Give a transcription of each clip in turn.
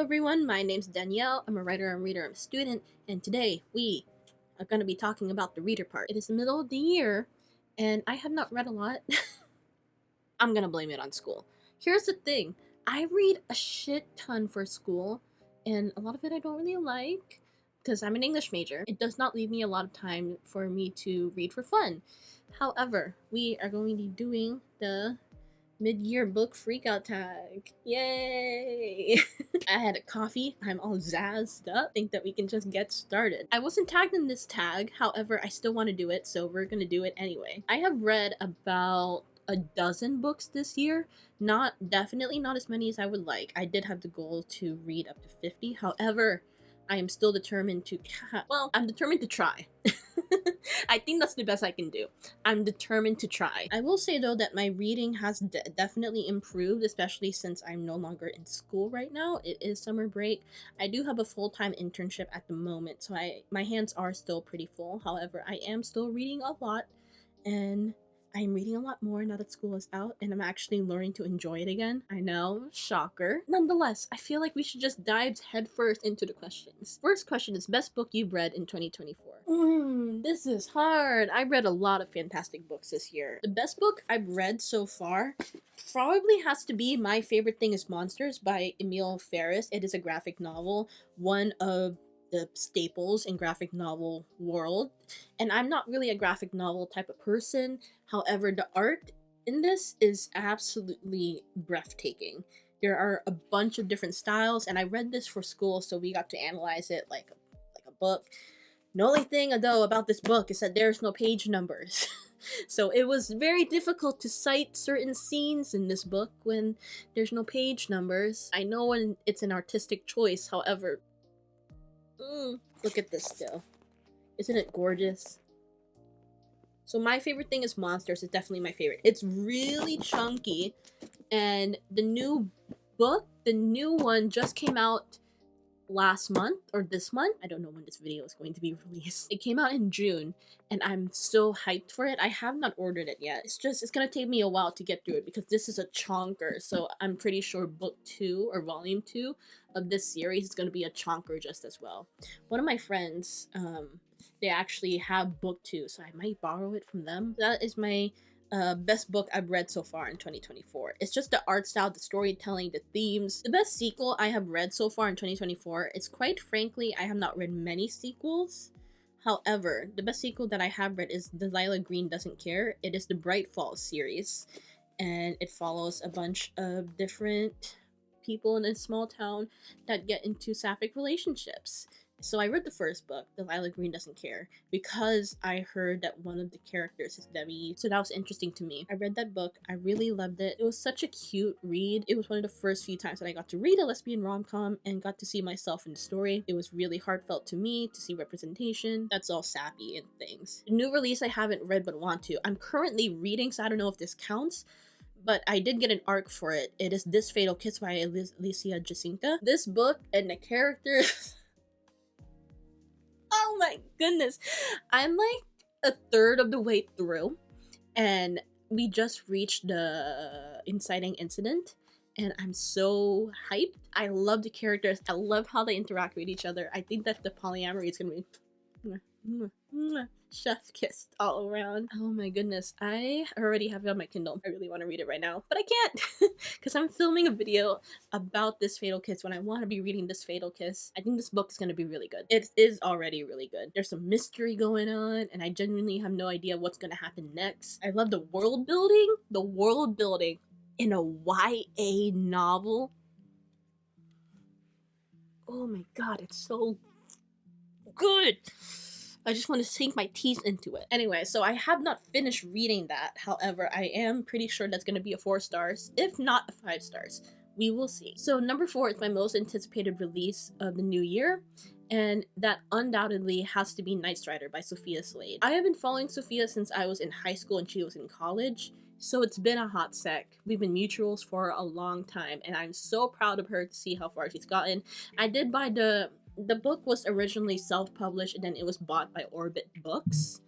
Hello everyone, my name's Danielle. I'm a writer and reader, I'm a student, and today we are going to be talking about the reader part. It is the middle of the year, and I have not read a lot. I'm going to blame it on school. Here's the thing, I read a shit ton for school, and a lot of it I don't really like, because I'm an English major. It does not leave me a lot of time for me to read for fun. However, we are going to be doing the mid-year book freakout tag. Yay! I had a coffee. I'm all zazzed up. Think that we can just get started. I wasn't tagged in this tag, however, I still want to do it, so we're gonna do it anyway. I have read about a dozen books this year. Definitely not as many as I would like. I did have the goal to read up to 50. However, I am still determined to I'm determined to try. I think that's the best I can do. I'm determined to try. I will say though that my reading has definitely improved, especially since I'm no longer in school right now. It is summer break. I do have a full-time internship at the moment, so my hands are still pretty full. However, I am still reading a lot, and I'm reading a lot more now that school is out, and I'm actually learning to enjoy it again. I know, shocker. Nonetheless, I feel like we should just dive headfirst into the questions. First question is best book you've read in 2024. This is hard. I read a lot of fantastic books this year. The best book I've read so far probably has to be My Favorite Thing is Monsters by Emil Ferris. It is a graphic novel, one of the staples in graphic novel world, and I'm not really a graphic novel type of person. However, the art in this is absolutely breathtaking. There are a bunch of different styles, and I read this for school, so we got to analyze it like a book. The only thing though about this book is that there's no page numbers. So it was very difficult to cite certain scenes in this book when there's no page numbers. I know when it's an artistic choice, however, look at this still. Isn't it gorgeous? So My Favorite Thing is Monsters is definitely my favorite. It's really chunky, and the new one just came out last month or this month. I don't know when this video is going to be released. It came out in June, and I'm so hyped for it. I have not ordered it yet. It's gonna take me a while to get through it because this is a chonker, so I'm pretty sure book 2 or volume 2 of this series is gonna be a chonker just as well. One of my friends, they actually have book 2, so I might borrow it from them. That is my best book I've read so far in 2024. It's just the art style, the storytelling, the themes. The best sequel I have read so far in 2024 is, quite frankly, I have not read many sequels. However, the best sequel that I have read is Delilah Green Doesn't Care. It is the Bright Falls series, and it follows a bunch of different people in a small town that get into sapphic relationships. So I read the first book, Delilah Green Doesn't Care, because I heard that one of the characters is Debbie, so that was interesting to me. I read that book, I really loved it. It was such a cute read. It was one of the first few times that I got to read a lesbian rom-com and got to see myself in the story. It was really heartfelt to me to see representation. That's all sappy and things. The new release I haven't read but want to. I'm currently reading, so I don't know if this counts, but I did get an arc for it. It is This Fatal Kiss by Alicia Jacinka. This book and the characters... Oh my goodness. I'm like a third of the way through, and we just reached the inciting incident, and I'm so hyped. I love the characters. I love how they interact with each other. I think that the polyamory is gonna be chef's kiss all around. Oh my goodness. I already have it on my Kindle. I really want to read it right now, but I can't because I'm filming a video about This Fatal Kiss when I want to be reading This Fatal Kiss. I think this book is going to be really good. It is already really good. There's some mystery going on, and I genuinely have no idea what's going to happen next. I love the world building. The world building in a YA novel. Oh my god, it's so good. I just want to sink my teeth into it. Anyway, so I have not finished reading that. However, I am pretty sure that's going to be a 4 stars, if not a 5 stars. We will see. So number 4 is my most anticipated release of the new year, and that undoubtedly has to be Night Strider by Sophia Slade. I have been following Sophia since I was in high school and she was in college, so it's been a hot sec. We've been mutuals for a long time, and I'm so proud of her to see how far she's gotten. I did buy the book was originally self-published, and then it was bought by Orbit Books.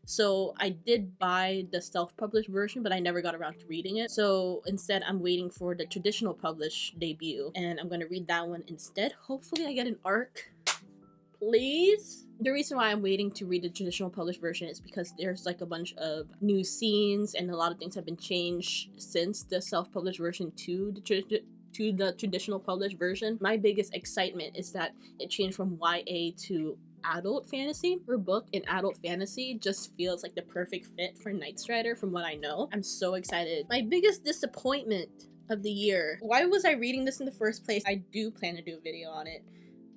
So I did buy the self-published version, but I never got around to reading it. So instead, I'm waiting for the traditional published debut, and I'm gonna read that one instead. Hopefully I get an arc, please. The reason why I'm waiting to read the traditional published version is because there's like a bunch of new scenes and a lot of things have been changed since the self-published version to the traditional published version. My biggest excitement is that it changed from YA to adult fantasy. Her book in adult fantasy just feels like the perfect fit for Night Strider from what I know. I'm so excited. My biggest disappointment of the year. Why was I reading this in the first place? I do plan to do a video on it,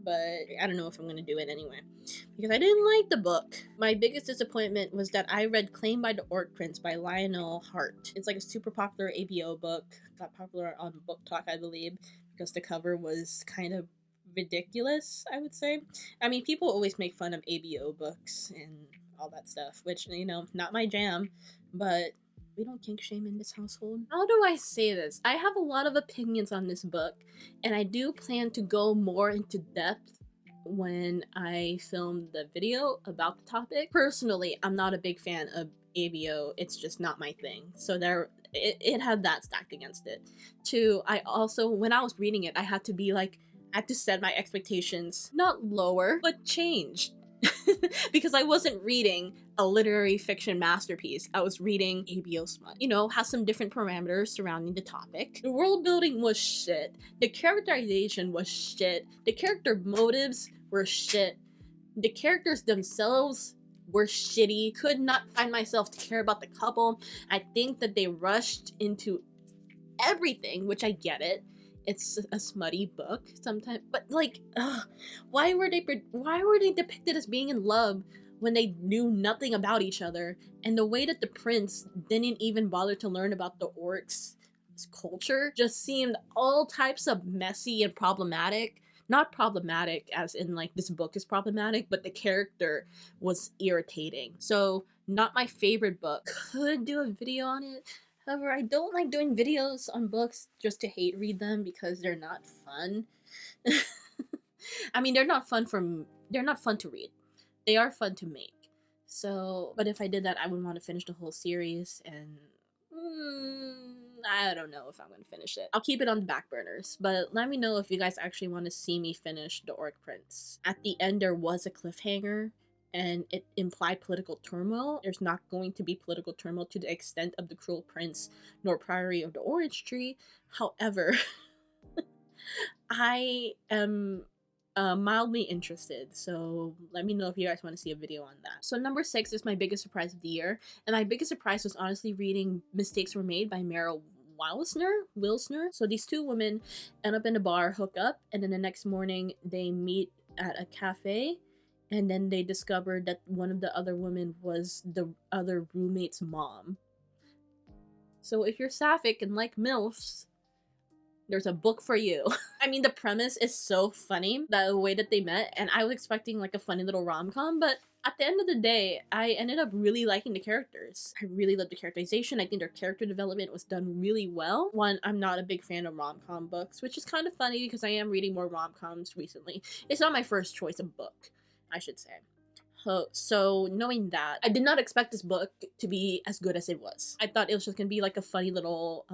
but I don't know if I'm gonna do it anyway, because I didn't like the book. My biggest disappointment was that I read Claimed by the Orc Prince by Lionel Hart. It's like a super popular ABO book, got popular on Book Talk, I believe, because the cover was kind of ridiculous, I would say. I mean, people always make fun of ABO books and all that stuff, which, you know, not my jam, but we don't kink shame in this household. How do I say this? I have a lot of opinions on this book, and I do plan to go more into depth when I film the video about the topic. Personally, I'm not a big fan of ABO. It's just not my thing. So it had that stacked against it. Two, I also, when I was reading it, I had to be like, I had to set my expectations not lower, but changed. Because I wasn't reading a literary fiction masterpiece. I was reading ABO smut. You know, has some different parameters surrounding the topic. The world building was shit. The characterization was shit. The character motives were shit. The characters themselves were shitty. Could not find myself to care about the couple. I think that they rushed into everything, which I get it. It's a smutty book sometimes, but like, why were they depicted as being in love when they knew nothing about each other? And the way that the prince didn't even bother to learn about the orcs' culture just seemed all types of messy and problematic. Not problematic as in like this book is problematic, but the character was irritating. So not my favorite book. Could do a video on it. However, I don't like doing videos on books just to hate read them because they're not fun. I mean, they're not fun to read. They are fun to make. So, but if I did that, I would want to finish the whole series, and I don't know if I'm going to finish it. I'll keep it on the back burners, but let me know if you guys actually want to see me finish The Orc Prince. At the end, there was a cliffhanger, and it implied political turmoil. There's not going to be political turmoil to the extent of The Cruel Prince nor Priory of the Orange Tree. However, I am mildly interested, so let me know if you guys want to see a video on that. So number 6 is my biggest surprise of the year, and my biggest surprise was honestly reading Mistakes Were Made by Mara Wilsner. So these two women end up in a bar, hook up, and then the next morning they meet at a cafe. And then they discovered that one of the other women was the other roommate's mom. So if you're sapphic and like MILFs, there's a book for you. I mean, the premise is so funny, the way that they met, and I was expecting like a funny little rom-com, but at the end of the day, I ended up really liking the characters. I really loved the characterization. I think their character development was done really well. One, I'm not a big fan of rom-com books, which is kind of funny because I am reading more rom-coms recently. It's not my first choice of book, I should say. So knowing that, I did not expect this book to be as good as it was. I thought it was just gonna be like a funny little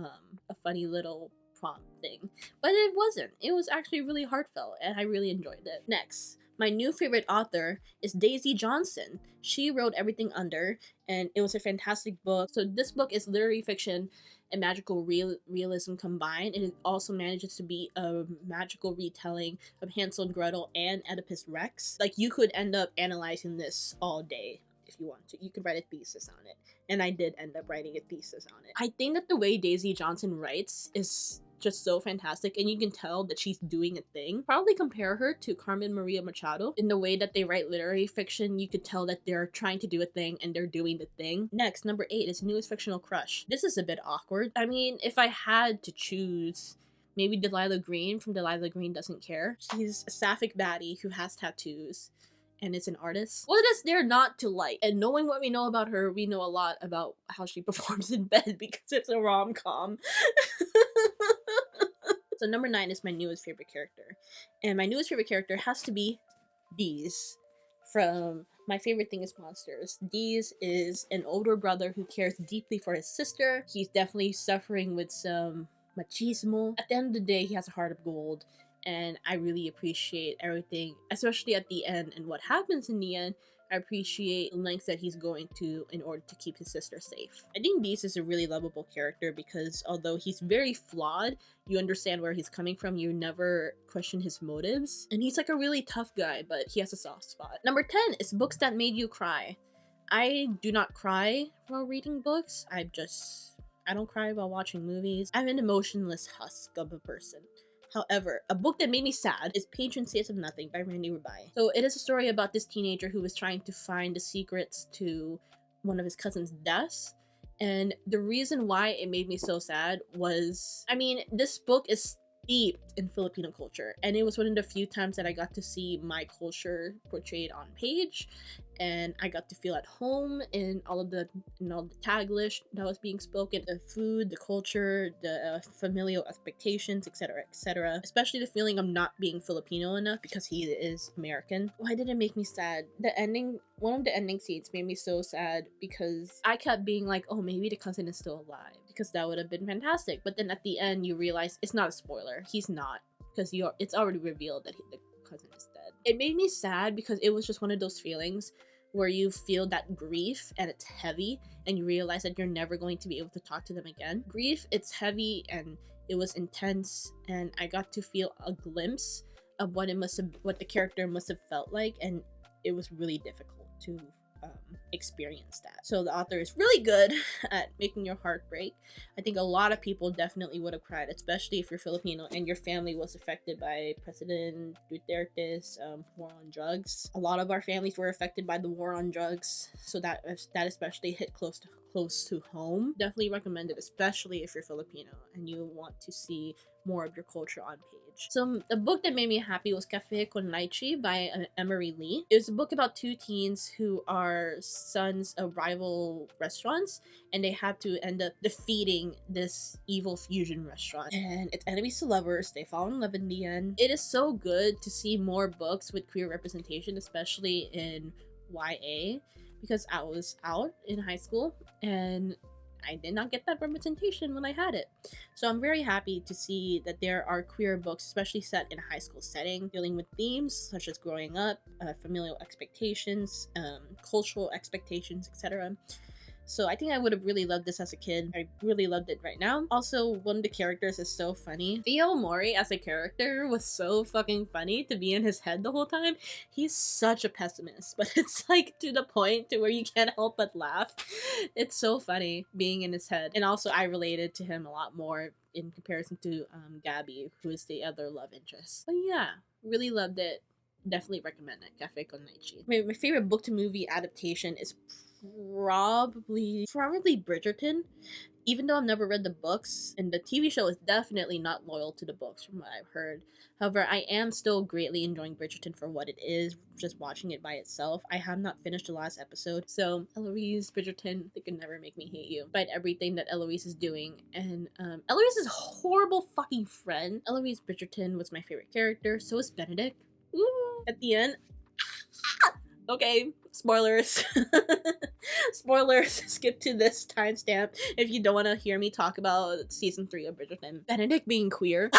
prompt thing, but it wasn't. It was actually really heartfelt, and I really enjoyed it. Next, my new favorite author is Daisy Johnson. She wrote Everything Under, and it was a fantastic book. So this book is literary fiction and magical realism combined, and it also manages to be a magical retelling of Hansel and Gretel and Oedipus Rex. Like, you could end up analyzing this all day if you want to. You could write a thesis on it, and I did end up writing a thesis on it. I think that the way Daisy Johnson writes is just so fantastic, and you can tell that she's doing a thing. Probably compare her to Carmen Maria Machado. In the way that they write literary fiction, you could tell that they're trying to do a thing and they're doing the thing. Next, number 8 is Newest Fictional Crush. This is a bit awkward. I mean, if I had to choose, maybe Delilah Green from Delilah Green Doesn't Care. She's a sapphic baddie who has tattoos and is an artist. What is there not to like? And knowing what we know about her, we know a lot about how she performs in bed because it's a rom-com. So number 9 is my newest favorite character. And my newest favorite character has to be these from My Favorite Thing is Monsters. Deez is an older brother who cares deeply for his sister. He's definitely suffering with some machismo. At the end of the day, he has a heart of gold, and I really appreciate everything, especially at the end and what happens in the end. I appreciate the lengths that he's going to in order to keep his sister safe. I think Beast is a really lovable character because although he's very flawed, you understand where he's coming from. You never question his motives. And he's like a really tough guy, but he has a soft spot. Number 10 is books that made you cry. I do not cry while reading books. I don't cry while watching movies. I'm an emotionless husk of a person. However, a book that made me sad is Patron Saints of Nothing by Randy Rubai. So it is a story about this teenager who was trying to find the secrets to one of his cousin's deaths. And the reason why it made me so sad was, I mean, this book is steeped in Filipino culture, and it was one of the few times that I got to see my culture portrayed on page, and I got to feel at home in all the Taglish that was being spoken, the food, the culture, the familial expectations, etc., etc. Especially the feeling of not being Filipino enough because he is American. Why did it make me sad? One of the ending scenes made me so sad because I kept being like, oh, maybe the cousin is still alive, because that would have been fantastic. But then at the end, you realize it's not a spoiler. He's not, because it's already revealed that the cousin is dead. It made me sad because it was just one of those feelings where you feel that grief and it's heavy, and you realize that you're never going to be able to talk to them again. Grief, it's heavy and it was intense, and I got to feel a glimpse of what the character must have felt like, and it was really difficult to experience that. So the author is really good at making your heart break. I think a lot of people definitely would have cried, especially if you're Filipino and your family was affected by President Duterte's war on drugs. A lot of our families were affected by the war on drugs, so that especially hit close to home. Definitely recommend it, especially if you're Filipino and you want to see more of your culture on page. So the book that made me happy was Cafe con Leche by Emery Lee. It was a book about two teens who are sons of rival restaurants, and they have to end up defeating this evil fusion restaurant. And it's enemies to lovers. They fall in love in the end. It is so good to see more books with queer representation, especially in YA, because I was out in high school and I did not get that representation when I had it. So I'm very happy to see that there are queer books, especially set in a high school setting, dealing with themes such as growing up, familial expectations, cultural expectations, etc. So I think I would have really loved this as a kid. I really loved it right now. Also, one of the characters is so funny. Theo Mori as a character was so fucking funny to be in his head the whole time. He's such a pessimist, but it's like to the point to where you can't help but laugh. It's so funny being in his head. And also I related to him a lot more in comparison to Gabby, who is the other love interest. But yeah, really loved it. Definitely recommend it. Cafe con Leche. My favorite book to movie adaptation is probably Bridgerton, even though I've never read the books, and the TV show is definitely not loyal to the books from what I've heard. However, I am still greatly enjoying Bridgerton for what it is, just watching it by itself. I have not finished the last episode, so Eloise Bridgerton, they can never make me hate you, despite everything that Eloise is doing. And Eloise is a horrible fucking friend. Eloise Bridgerton was my favorite character, so is Benedict. Ooh. At the end, okay, spoilers. Spoilers, skip to this timestamp if you don't want to hear me talk about season 3 of Bridgerton. Benedict being queer.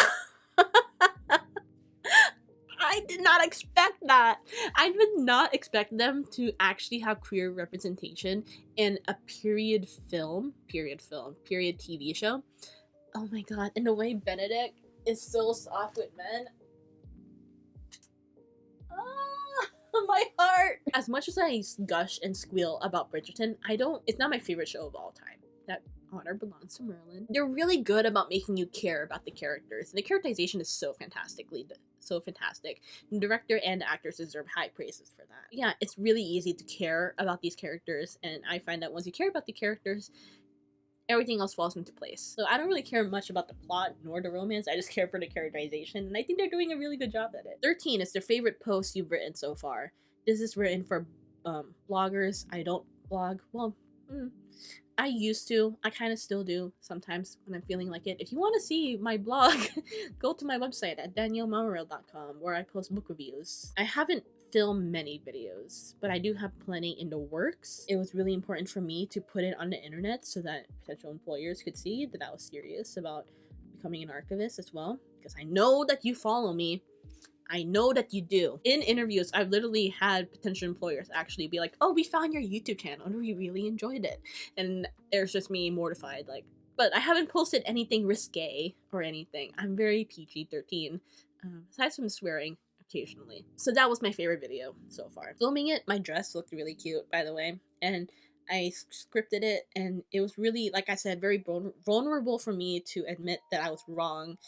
I did not expect that. I did not expect them to actually have queer representation in a period TV show. Oh my god, and the way Benedict is so soft with men. My heart. As much as I gush and squeal about Bridgerton, it's not my favorite show of all time. That honor belongs to Merlin. They're really good about making you care about the characters. And the characterization is so fantastic. The director and the actors deserve high praises for that. Yeah, it's really easy to care about these characters, and I find that once you care about the characters, everything else falls into place. So I don't really care much about the plot nor the romance. I just care for the characterization, and I think they're doing a really good job at it. 13 is their favorite post you've written so far. This is written for bloggers. I don't blog. Well, I used to. I kind of still do sometimes when I'm feeling like it. If you want to see my blog, go to my website at daniellememorial.com where I post book reviews. I haven't filmed many videos, but I do have plenty in the works. It was really important for me to put it on the internet so that potential employers could see that I was serious about becoming an archivist as well, because I know that you follow me. I know that you do. In interviews, I've literally had potential employers actually be like, oh, we found your YouTube channel and we really enjoyed it. And there's just me mortified, like, but I haven't posted anything risque or anything. I'm very PG-13, aside from swearing occasionally. So that was my favorite video so far. Filming it, my dress looked really cute, by the way. And I scripted it, and it was really, like I said, very vulnerable for me to admit that I was wrong,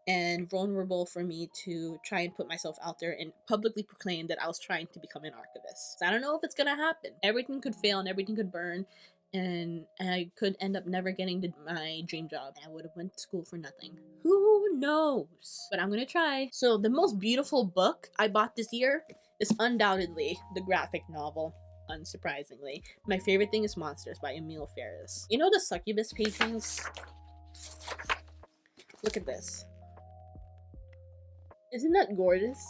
and vulnerable for me to try and put myself out there and publicly proclaim that I was trying to become an archivist. So I don't know if it's gonna happen. Everything could fail and everything could burn, and I could end up never getting my dream job. I would have went to school for nothing. Who knows? But I'm gonna try. So the most beautiful book I bought this year is undoubtedly the graphic novel. Unsurprisingly, my favorite thing is Monsters by Emil Ferris. You know the succubus paintings? Look at this. Isn't that gorgeous?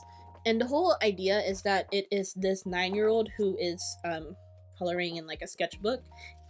And the whole idea is that it is this 9-year-old who is coloring in like a sketchbook,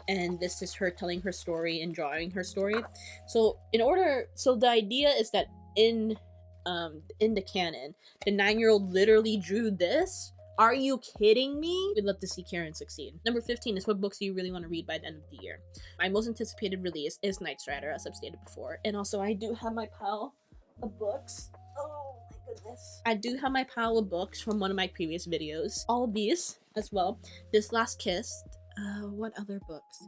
and this is her telling her story and drawing her story. So the idea is that in the canon, the 9-year-old literally drew this. Are you kidding me? We'd love to see Karen succeed. Number 15 is what books do you really want to read by the end of the year? My most anticipated release is Night Strider, as I've stated before. And also I do have my pile of books. Oh my goodness. I do have my pile of books from one of my previous videos. All of these as well. This Last Kiss. What other books?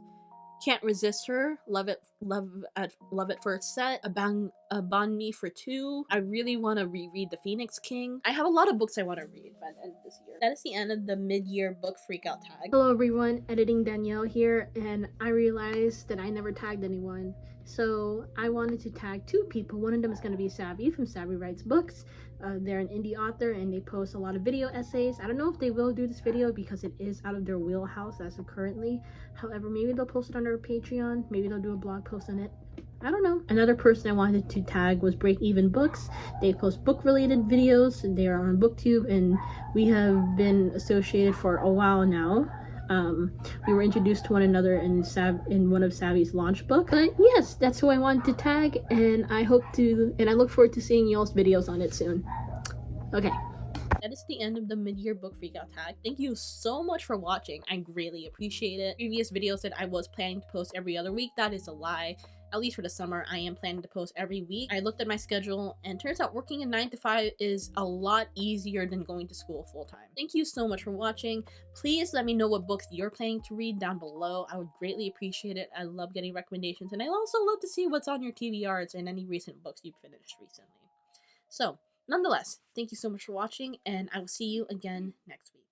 Can't Resist Her, Love at First Set, Abandon Me for Two. I really want to reread The Phoenix King. I have a lot of books I want to read by the end of this year. That is the end of the mid-year book freakout tag. Hello everyone, editing Danielle here, and I realized that I never tagged anyone. So I wanted to tag 2 people. One of them is going to be Savy from Savy Writes Books. They're an indie author and they post a lot of video essays. I don't know if they will do this video because it is out of their wheelhouse as of currently. However, maybe they'll post it on their Patreon. Maybe they'll do a blog post on it. I don't know. Another person I wanted to tag was Breakeven Books. They post book-related videos. They are on Booktube, and we have been associated for a while now. We were introduced to one another in one of Savy's launch book. But yes, that's who I wanted to tag, and I look forward to seeing y'all's videos on it soon. Okay. That is the end of the mid-year book freakout tag. Thank you so much for watching. I greatly appreciate it. Previous videos that I was planning to post every other week, that is a lie. At least for the summer, I am planning to post every week. I looked at my schedule, and turns out working a 9 to 5 is a lot easier than going to school full-time. Thank you so much for watching. Please let me know what books you're planning to read down below. I would greatly appreciate it. I love getting recommendations, and I also love to see what's on your TBRs and any recent books you've finished recently. So, nonetheless, thank you so much for watching, and I will see you again next week.